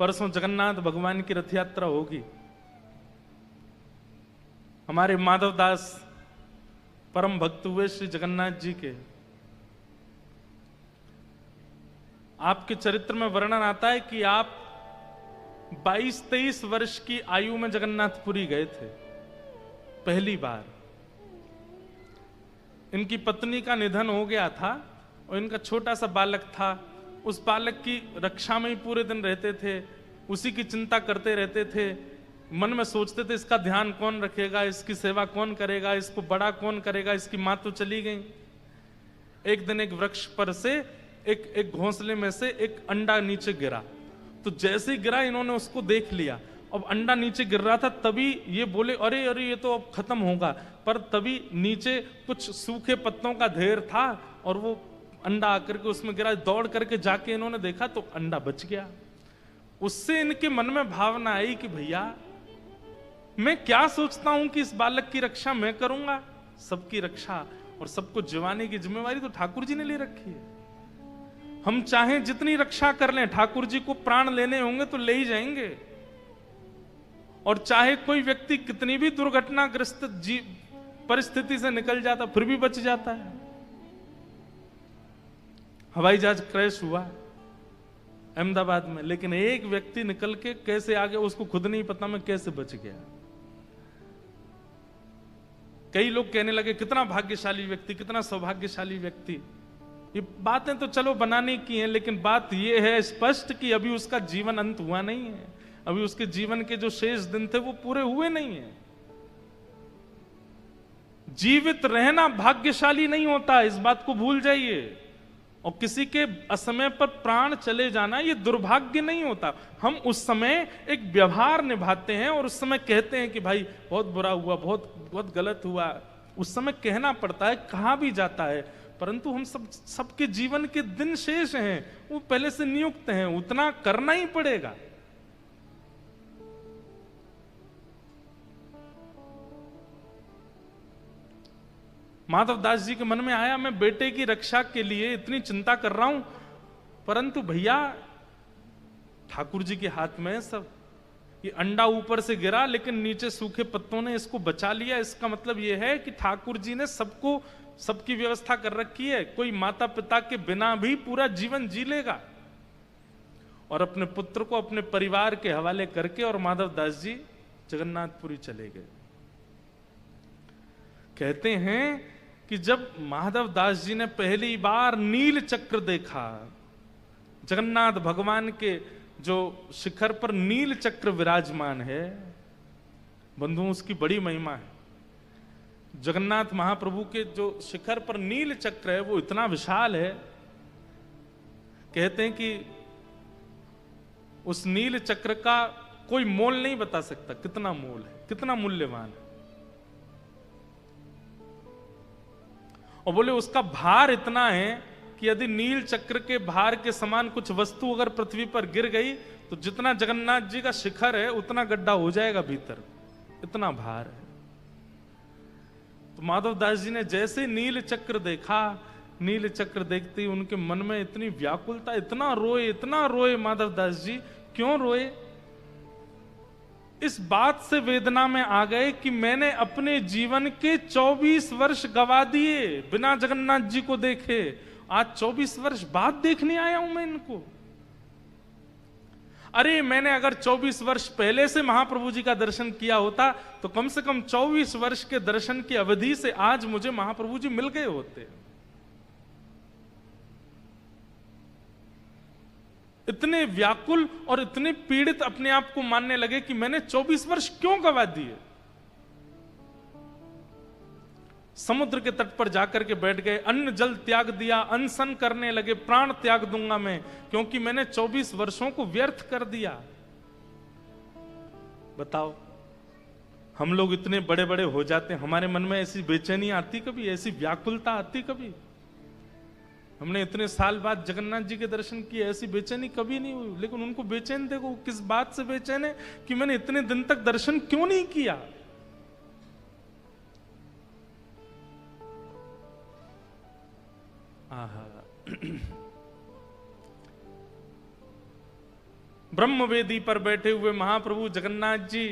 परसों जगन्नाथ भगवान की रथ यात्रा होगी। हमारे माधवदास परम भक्त हुए श्री जगन्नाथ जी के, आपके चरित्र में वर्णन आता है कि आप 22-23 वर्ष की आयु में जगन्नाथपुरी गए थे पहली बार। इनकी पत्नी का निधन हो गया था और इनका छोटा सा बालक था। उस बालक की रक्षा में ही पूरे दिन रहते थे, उसी की चिंता करते रहते थे। मन में सोचते थे इसका ध्यान कौन रखेगा, इसकी सेवा कौन करेगा, इसको बड़ा कौन करेगा। इसकी मां तो चली गई। एक दिन एक वृक्ष पर से एक घोंसले में से एक अंडा नीचे गिरा। तो जैसे ही गिरा इन्होंने उसको देख लिया। अब अंडा नीचे गिर रहा था, तभी ये बोले अरे अरे ये तो अब खत्म होगा। पर तभी नीचे कुछ सूखे पत्तों का ढेर था और वो अंडा आकर के उसमें गिरा। दौड़ करके जाके इन्होंने देखा तो अंडा बच गया। उससे इनके मन में भावना आई कि भैया मैं क्या सोचता हूं कि इस बालक की रक्षा मैं करूंगा। सबकी रक्षा और सबको जिवाने की जिम्मेवारी तो ठाकुर जी ने ले रखी है। हम चाहें जितनी रक्षा कर लें, ठाकुर जी को प्राण लेने होंगे तो ले ही जाएंगे। और चाहे कोई व्यक्ति कितनी भी दुर्घटनाग्रस्त परिस्थिति से निकल जाता फिर भी बच जाता है। हवाई जहाज क्रैश हुआ अहमदाबाद में, लेकिन एक व्यक्ति निकल के कैसे आ गया उसको खुद नहीं पता मैं कैसे बच गया। कई लोग कहने लगे कितना भाग्यशाली व्यक्ति, कितना सौभाग्यशाली व्यक्ति। ये बातें तो चलो बनाने की हैं, लेकिन बात ये है स्पष्ट कि अभी उसका जीवन अंत हुआ नहीं है। अभी उसके जीवन के जो शेष दिन थे वो पूरे हुए नहीं है। जीवित रहना भाग्यशाली नहीं होता, इस बात को भूल जाइए। और किसी के असमय पर प्राण चले जाना ये दुर्भाग्य नहीं होता। हम उस समय एक व्यवहार निभाते हैं और उस समय कहते हैं कि भाई बहुत बुरा हुआ, बहुत बहुत गलत हुआ। उस समय कहना पड़ता है, कहा भी जाता है। परंतु हम सबके जीवन के दिन शेष हैं, वो पहले से नियुक्त हैं, उतना करना ही पड़ेगा। माधवदास जी के मन में आया मैं बेटे की रक्षा के लिए इतनी चिंता कर रहा हूं, परंतु भैया ठाकुर जी के हाथ में है सब। ये अंडा ऊपर से गिरा लेकिन नीचे सूखे पत्तों ने इसको बचा लिया। इसका मतलब यह है कि ठाकुर जी ने सबको सबकी व्यवस्था कर रखी है। कोई माता पिता के बिना भी पूरा जीवन जी लेगा। और अपने पुत्र को अपने परिवार के हवाले करके और माधवदास जी जगन्नाथपुरी चले गए। कहते हैं कि जब माधवदास जी ने पहली बार नील चक्र देखा, जगन्नाथ भगवान के जो शिखर पर नील चक्र विराजमान है, बंधुओं उसकी बड़ी महिमा है। जगन्नाथ महाप्रभु के जो शिखर पर नील चक्र है वो इतना विशाल है। कहते हैं कि उस नील चक्र का कोई मोल नहीं बता सकता कितना मोल है, कितना मूल्यवान है। और बोले उसका भार इतना है कि यदि नील चक्र के भार के समान कुछ वस्तु अगर पृथ्वी पर गिर गई तो जितना जगन्नाथ जी का शिखर है उतना गड्ढा हो जाएगा भीतर, इतना भार है। तो माधवदास जी ने जैसे नील चक्र देखा, नील चक्र देखते ही उनके मन में इतनी व्याकुलता, इतना रोए माधवदास जी। क्यों रोए? इस बात से वेदना में आ गए कि मैंने अपने जीवन के 24 वर्ष गवा दिए बिना जगन्नाथ जी को देखे। आज 24 वर्ष बाद देखने आया हूं मैं इनको। अरे मैंने अगर 24 वर्ष पहले से महाप्रभु जी का दर्शन किया होता तो कम से कम 24 वर्ष के दर्शन की अवधि से आज मुझे महाप्रभु जी मिल गए होते। इतने व्याकुल और इतने पीड़ित अपने आप को मानने लगे कि मैंने 24 वर्ष क्यों गवा दिए। समुद्र के तट पर जाकर के बैठ गए, अन्न जल त्याग दिया, अनशन करने लगे, प्राण त्याग दूंगा मैं क्योंकि मैंने 24 वर्षों को व्यर्थ कर दिया। बताओ, हम लोग इतने बड़े बड़े हो जाते हैं, हमारे मन में ऐसी बेचैनी आती कभी, ऐसी व्याकुलता आती कभी? हमने इतने साल बाद जगन्नाथ जी के दर्शन किए, ऐसी बेचैनी कभी नहीं हुई। लेकिन उनको बेचैन देखो, किस बात से बेचैन है कि मैंने इतने दिन तक दर्शन क्यों नहीं किया। ब्रह्मवेदी पर बैठे हुए महाप्रभु जगन्नाथ जी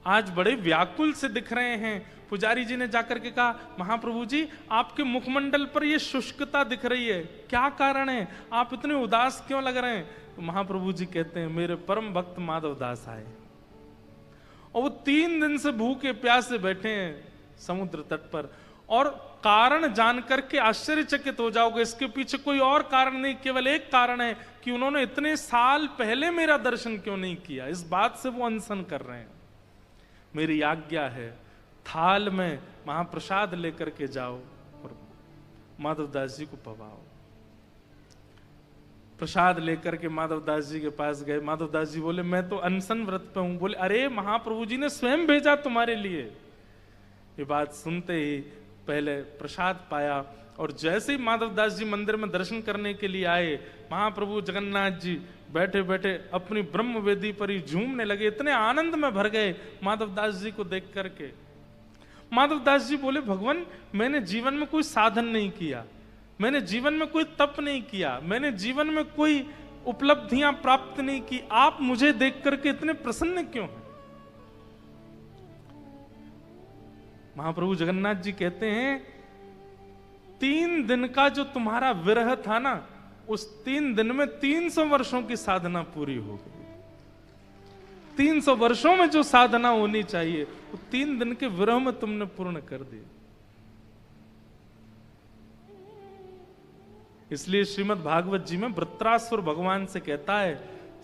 आज बड़े व्याकुल से दिख रहे हैं। पुजारी जी ने जाकर के कहा, महाप्रभु जी आपके मुखमंडल पर ये शुष्कता दिख रही है, क्या कारण है, आप इतने उदास क्यों लग रहे हैं? तो महाप्रभु जी कहते हैं, मेरे परम भक्त माधव दास आए और वो 3 दिन से भूखे प्यासे बैठे हैं समुद्र तट पर, और कारण जान करके आश्चर्यचकित हो जाओगे, इसके पीछे कोई और कारण नहीं, केवल एक कारण है कि उन्होंने इतने साल पहले मेरा दर्शन क्यों नहीं किया। इस बात से वो अनशन कर रहे हैं। मेरी आज्ञा है, थाल में महाप्रसाद लेकर के जाओ और माधवदास जी को पवाओ। प्रसाद लेकर के माधवदास जी के पास गए। माधवदास जी बोले, मैं तो अनशन व्रत पे हूं। बोले, अरे महाप्रभु जी ने स्वयं भेजा तुम्हारे लिए। ये बात सुनते ही पहले प्रसाद पाया, और जैसे ही माधवदास जी मंदिर में दर्शन करने के लिए आए, महाप्रभु जगन्नाथ जी बैठे बैठे अपनी ब्रह्म वेदी पर ही झूमने लगे, इतने आनंद में भर गए माधवदास जी को देख करके। माधवदास जी बोले, भगवान मैंने जीवन में कोई साधन नहीं किया, मैंने जीवन में कोई तप नहीं किया, मैंने जीवन में कोई उपलब्धियां प्राप्त नहीं की, आप मुझे देख करके इतने प्रसन्न क्यों हैं? महाप्रभु जगन्नाथ जी कहते हैं, 3 दिन का जो तुम्हारा विरह था ना, उस 3 दिन में 300 वर्षों की साधना पूरी हो गई। 300 वर्षों में जो साधना होनी चाहिए वो 3 दिन के विरह में तुमने पूर्ण कर दी। इसलिए श्रीमद् भागवत जी में वृत्रासुर भगवान से कहता है,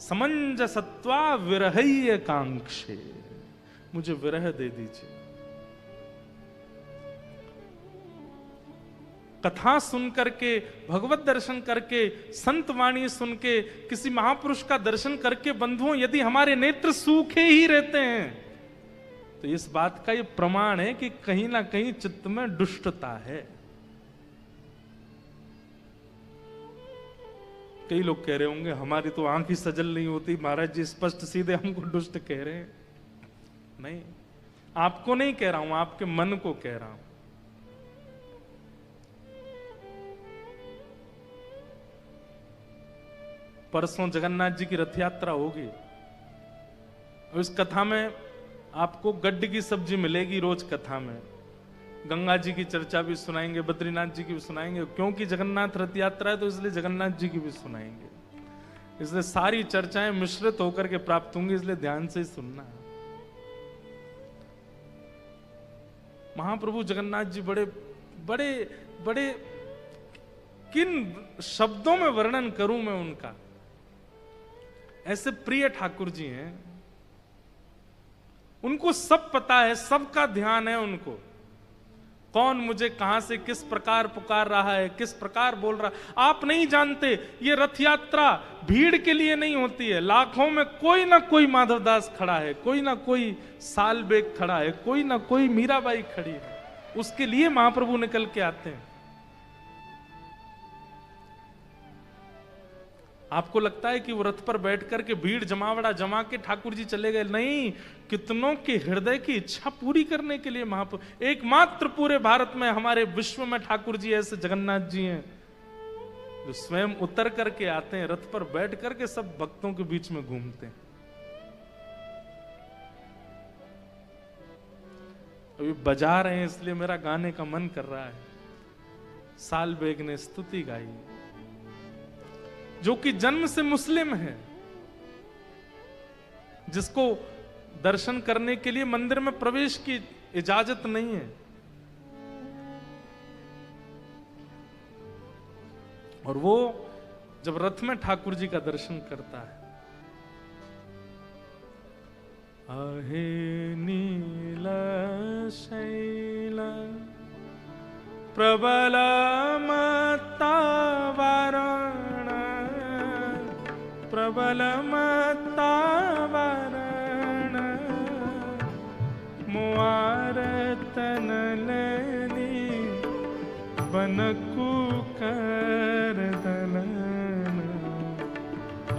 समंजसत्वा विरहय कांक्षे, मुझे विरह दे दीजिए। कथा सुन करके, भगवत दर्शन करके, संत वाणी सुन के, किसी महापुरुष का दर्शन करके बंधुओं यदि हमारे नेत्र सूखे ही रहते हैं तो इस बात का ये प्रमाण है कि कहीं ना कहीं चित्त में दुष्टता है। कई लोग कह रहे होंगे, हमारी तो आंख ही सजल नहीं होती, महाराज जी स्पष्ट सीधे हमको दुष्ट कह रहे हैं। नहीं, आपको नहीं कह रहा हूं, आपके मन को कह रहा हूं। परसों जगन्नाथ जी की रथ यात्रा होगी, और इस कथा में आपको गड्ढे की सब्जी मिलेगी रोज कथा में। गंगा जी की चर्चा भी सुनाएंगे, बद्रीनाथ जी की भी सुनाएंगे, क्योंकि जगन्नाथ रथ यात्रा है तो इसलिए जगन्नाथ जी की भी सुनाएंगे। इसलिए सारी चर्चाएं मिश्रित होकर के प्राप्त होंगी, इसलिए ध्यान से ही सुनना। महाप्रभु जगन्नाथ जी बड़े बड़े बड़े, किन शब्दों में वर्णन करूं मैं उनका, ऐसे प्रिय ठाकुर जी हैं। उनको सब पता है, सबका ध्यान है उनको, कौन मुझे कहां से किस प्रकार पुकार रहा है, किस प्रकार बोल रहा है, आप नहीं जानते। ये रथ यात्रा भीड़ के लिए नहीं होती है, लाखों में कोई ना कोई माधवदास खड़ा है, कोई ना कोई सालबेग खड़ा है, कोई ना कोई मीराबाई खड़ी है, उसके लिए महाप्रभु निकल के आते हैं। आपको लगता है कि वो रथ पर बैठ करके भीड़ जमावड़ा जमा के ठाकुर जी चले गए? नहीं, कितनों के हृदय की इच्छा पूरी करने के लिए महाप्रभु, एकमात्र पूरे भारत में, हमारे विश्व में ठाकुर जी ऐसे जगन्नाथ जी हैं जो स्वयं उतर करके आते हैं, रथ पर बैठ करके सब भक्तों के बीच में घूमते हैं। अभी बजा रहे हैं इसलिए मेरा गाने का मन कर रहा है। सालबेग ने स्तुति गाई, जो कि जन्म से मुस्लिम है, जिसको दर्शन करने के लिए मंदिर में प्रवेश की इजाजत नहीं है, और वो जब रथ में ठाकुर जी का दर्शन करता है, आहे नील शैल प्रबल मत्तावरण, प्रबल मत्तावरण, मुआरतन लेनी बनकु कर दलन,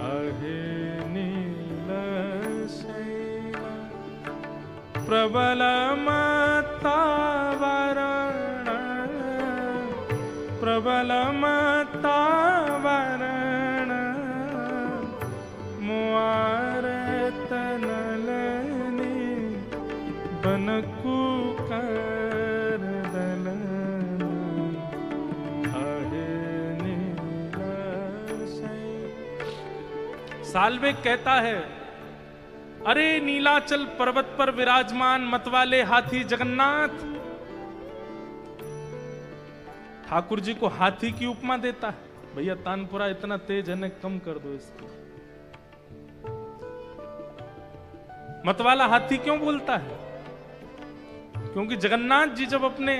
आहे नील शैल प्रबल मत्तावरण, प्रबल मत्तावरण, साल्वेग कहता है, अरे नीलाचल पर्वत पर विराजमान मतवाले हाथी जगन्नाथ। ठाकुर जी को हाथी की उपमा देता है। भैया तानपुरा इतना तेज है ना, कम कर दो इसको। मतवाला हाथी क्यों बोलता है? क्योंकि जगन्नाथ जी जब अपने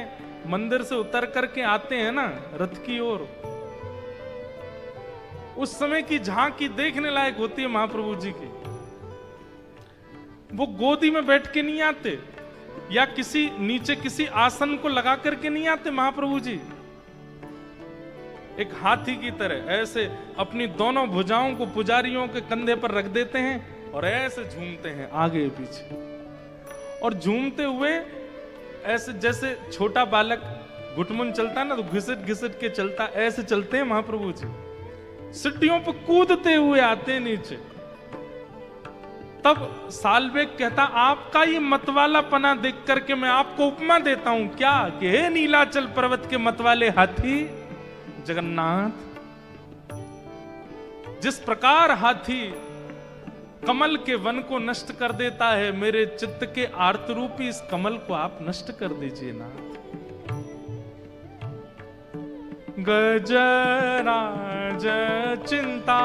मंदिर से उतर करके आते हैं ना रथ की ओर, उस समय की झांकी देखने लायक होती है महाप्रभु जी की। वो गोदी में बैठ के नहीं आते या किसी नीचे किसी आसन को लगा करके नहीं आते महाप्रभु जी। एक हाथी की तरह ऐसे अपनी दोनों भुजाओं को पुजारियों के कंधे पर रख देते हैं और ऐसे झूमते हैं आगे पीछे। और झूमते हुए ऐसे जैसे छोटा बालक घुटमुन चलता है ना, तो घिसट घिसट के चलता, ऐसे चलते हैं महाप्रभु जी। सीढ़ियों पर कूदते हुए आते हैं नीचे। तब साल्वेग कहता, आपका ये मतवाला पना देख करके मैं आपको उपमा देता हूं क्या, कि हे नीलाचल पर्वत के मतवाले हाथी जगन्नाथ, जिस प्रकार हाथी कमल के वन को नष्ट कर देता है, मेरे चित्त के आर्त रूपी इस कमल को आप नष्ट कर दीजिए नाथ। गजराज चिंता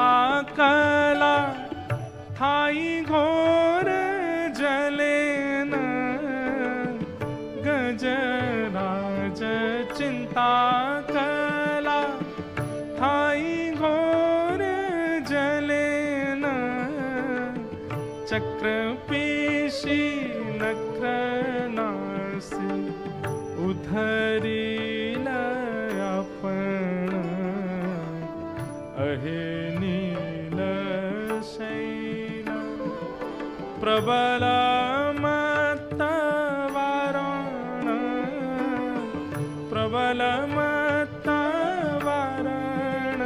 कला थाई घोर जले न, गजराज चिंता कला थाई घोर जले न, चक्र पेशी नक्र नासी उधरी लयापन, अहे नील शैल प्रबल मत वारण, प्रबल मत वारण,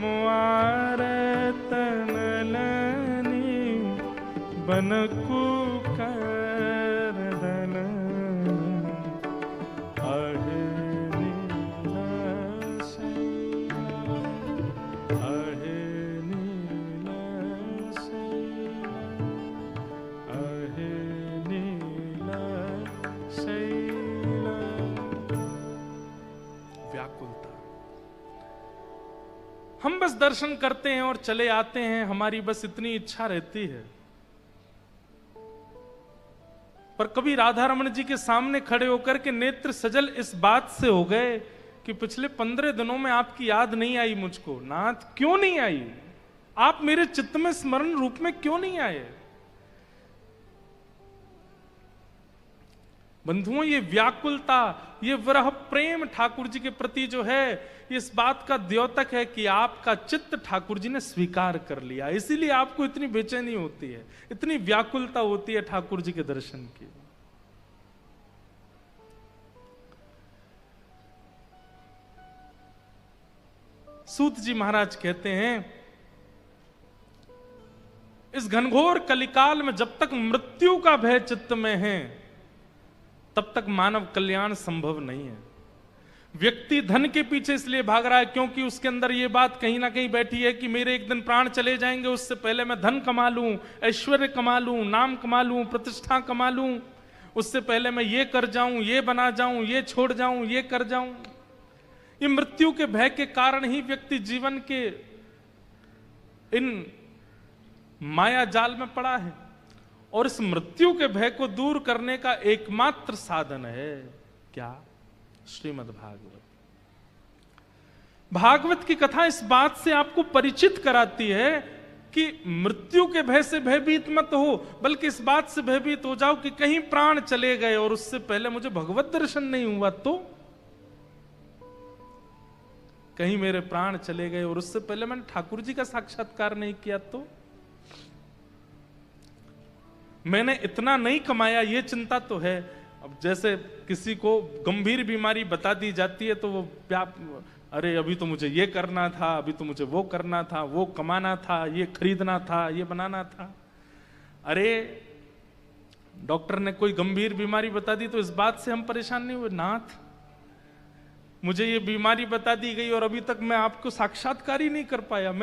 मुआरत नलनी बनकु करदन, अहे नील शैल, अहे नील शैल, अहे नील शैल। व्याकुलता। हम बस दर्शन करते हैं और चले आते हैं, हमारी बस इतनी इच्छा रहती है। पर कभी राधा रमण जी के सामने खड़े होकर के नेत्र सजल इस बात से हो गए कि पिछले 15 दिनों में आपकी याद नहीं आई मुझको। नाथ क्यों नहीं आई? आप मेरे चित्त में स्मरण रूप में क्यों नहीं आए? बंधुओं, ये व्याकुलता, ये विरह प्रेम ठाकुर जी के प्रति जो है, इस बात का द्योतक है कि आपका चित्त ठाकुर जी ने स्वीकार कर लिया। इसीलिए आपको इतनी बेचैनी होती है, इतनी व्याकुलता होती है ठाकुर जी के दर्शन की। सूत जी महाराज कहते हैं, इस घनघोर कलिकाल में जब तक मृत्यु का भय चित्त में है, तब तक मानव कल्याण संभव नहीं है। व्यक्ति धन के पीछे इसलिए भाग रहा है क्योंकि उसके अंदर यह बात कहीं ना कहीं बैठी है कि मेरे एक दिन प्राण चले जाएंगे, उससे पहले मैं धन कमा लूं, ऐश्वर्य कमा लूं, नाम कमा लूं, प्रतिष्ठा कमा लूं, उससे पहले मैं ये कर जाऊं, ये बना जाऊं, ये छोड़ जाऊं, ये कर जाऊं। ये मृत्यु के भय के कारण ही व्यक्ति जीवन के इन माया जाल में पड़ा है। और इस मृत्यु के भय को दूर करने का एकमात्र साधन है क्या? श्रीमद् भागवत। भागवत की कथा इस बात से आपको परिचित कराती है कि मृत्यु के भय से भयभीत मत हो, बल्कि इस बात से भयभीत हो जाओ कि कहीं प्राण चले गए और उससे पहले मुझे भगवत दर्शन नहीं हुआ तो, कहीं मेरे प्राण चले गए और उससे पहले मैंने ठाकुर जी का साक्षात्कार नहीं किया तो, मैंने इतना नहीं कमाया, ये चिंता तो है। अब जैसे किसी को गंभीर बीमारी बता दी जाती है तो वो अरे अभी तो मुझे ये करना था, अभी तो मुझे वो करना था, वो कमाना था, ये खरीदना था, ये बनाना था। अरे डॉक्टर ने कोई गंभीर बीमारी बता दी तो इस बात से हम परेशान नहीं हुए, नाथ मुझे ये बीमारी बता दी गई और अभी तक मैं आपको साक्षात्कार ही नहीं कर पाया।